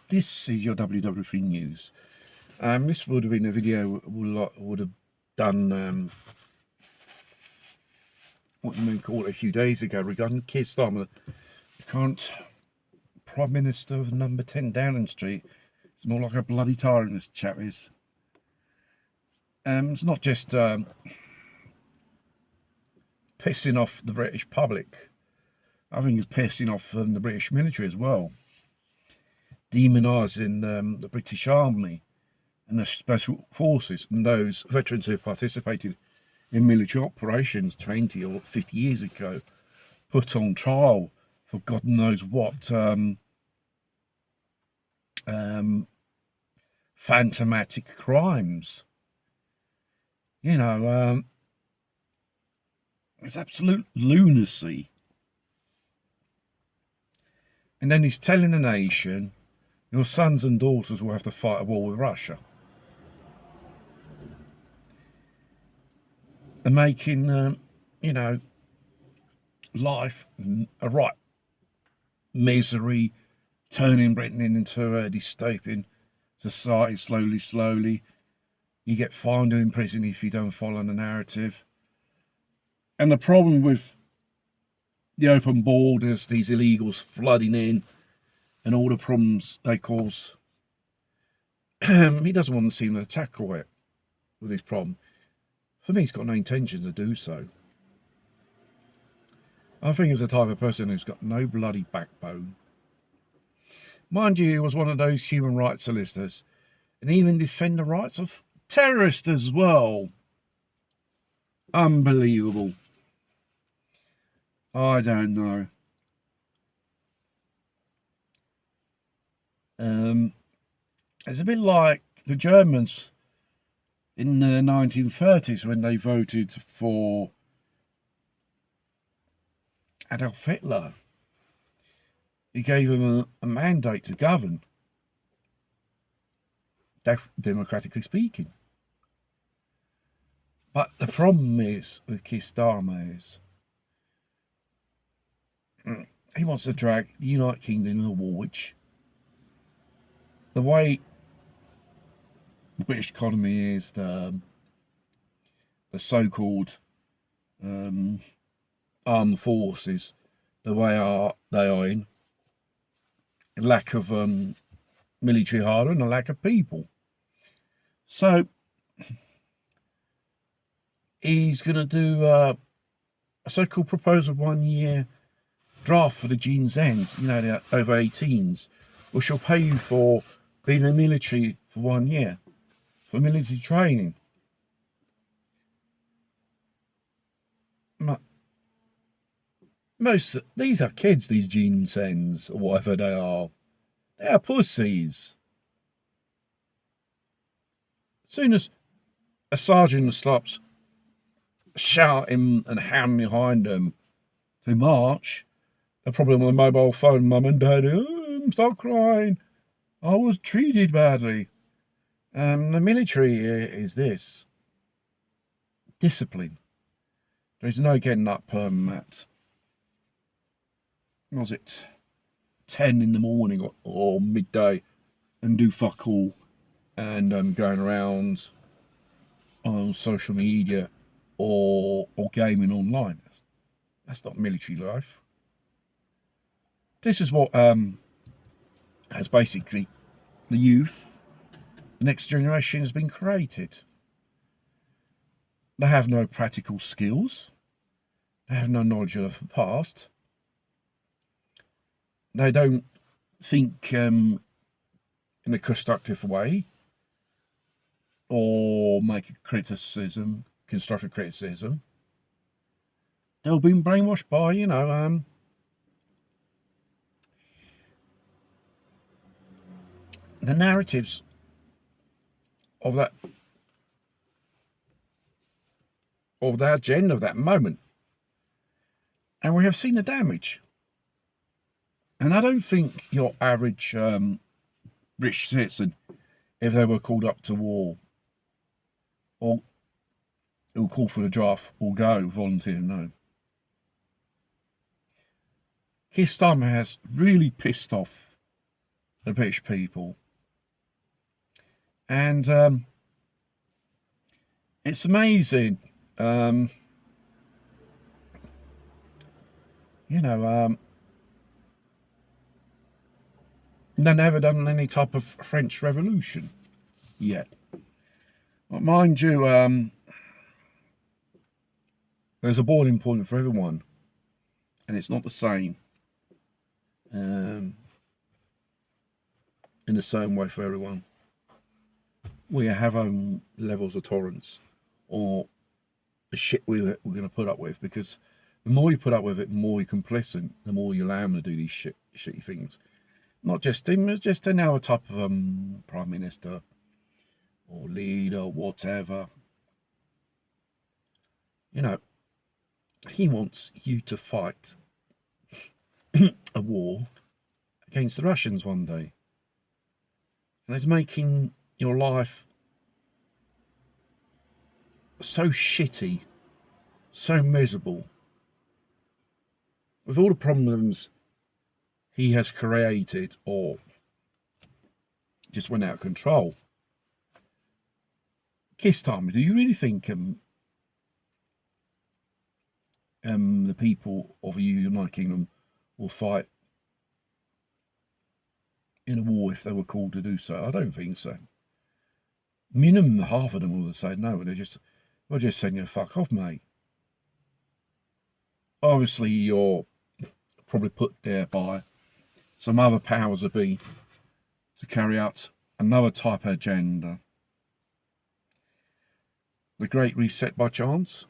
This is your WW3 news. This would have been a video would have done what you may call it a few days ago regarding Keir Starmer, the current Prime Minister of number 10 Downing Street. It's more like a bloody tyrant, this chap is. It's not just pissing off the British public. I think it's pissing off the British military as well. Demonising the British Army and the Special Forces and those veterans who participated in military operations 20 or 50 years ago, put on trial for God knows what phantomatic crimes. You know, it's absolute lunacy. And then he's telling the nation, your sons and daughters will have to fight a war with Russia. And making, you know, life a right misery, turning Britain into a dystopian society slowly. You get fined or in prison if you don't follow the narrative. And the problem with the open borders, these illegals flooding in, and all the problems they cause, he doesn't want to seem to tackle it with this problem. For me, he's got no intention to do so. I think he's the type of person who's got no bloody backbone. Mind you, he was one of those human rights solicitors, and even defend the rights of terrorists as well. Unbelievable. I don't know. It's a bit like the Germans in the 1930s when they voted for Adolf Hitler. He gave them a mandate to govern, democratically speaking. But the problem is with Keir Starmer is he wants to drag the United Kingdom in a war, which the way the British economy is, the so-called armed forces, the way they are in, lack of military hardware and a lack of people. So he's going to do a so-called proposal 1 year draft for the Gene's Ends, you know, the over 18s, which will pay you for being in the military for 1 year, for military training. These are kids, these Gene's Ends, or whatever they are. They are pussies. As soon as a sergeant stops shouting and hammering behind them to march, they're probably on the mobile phone, mum and dad, stop crying, I was treated badly. The military is this. Discipline. There's no getting up at, was it 10 in the morning or midday and do fuck all and going around on social media or gaming online. That's not military life. This is what has basically the youth, the next generation, has been created. They have no practical skills. They have no knowledge of the past. They don't think in a constructive way or make a criticism, constructive criticism. They've been brainwashed by, you know, the narratives of that, of the agenda of that moment. And we have seen the damage. And I don't think your average British citizen, if they were called up to war or who call for the draft, will go volunteer, no. Keir Starmer has really pissed off the British people. And it's amazing, you know, they've never done any type of French Revolution yet. But mind you, there's a boiling point for everyone, and it's not the same in the same way for everyone. We have our own levels of tolerance, or the shit we're going to put up with, because the more you put up with it, the more you're complicit, the more you allow them to do these shitty things. Not just him, just any other type of prime minister or leader, whatever. You know, he wants you to fight a war against the Russians one day, and it's making your life so shitty, so miserable, with all the problems he has created or just went out of control. Kiss time, do you really think the people of the United Kingdom will fight in a war if they were called to do so? I don't think so. Minimum half of them will say no, and we'll just send you fuck off, mate. Obviously, you're probably put there by some other powers that be to carry out another type of agenda. The Great Reset by chance?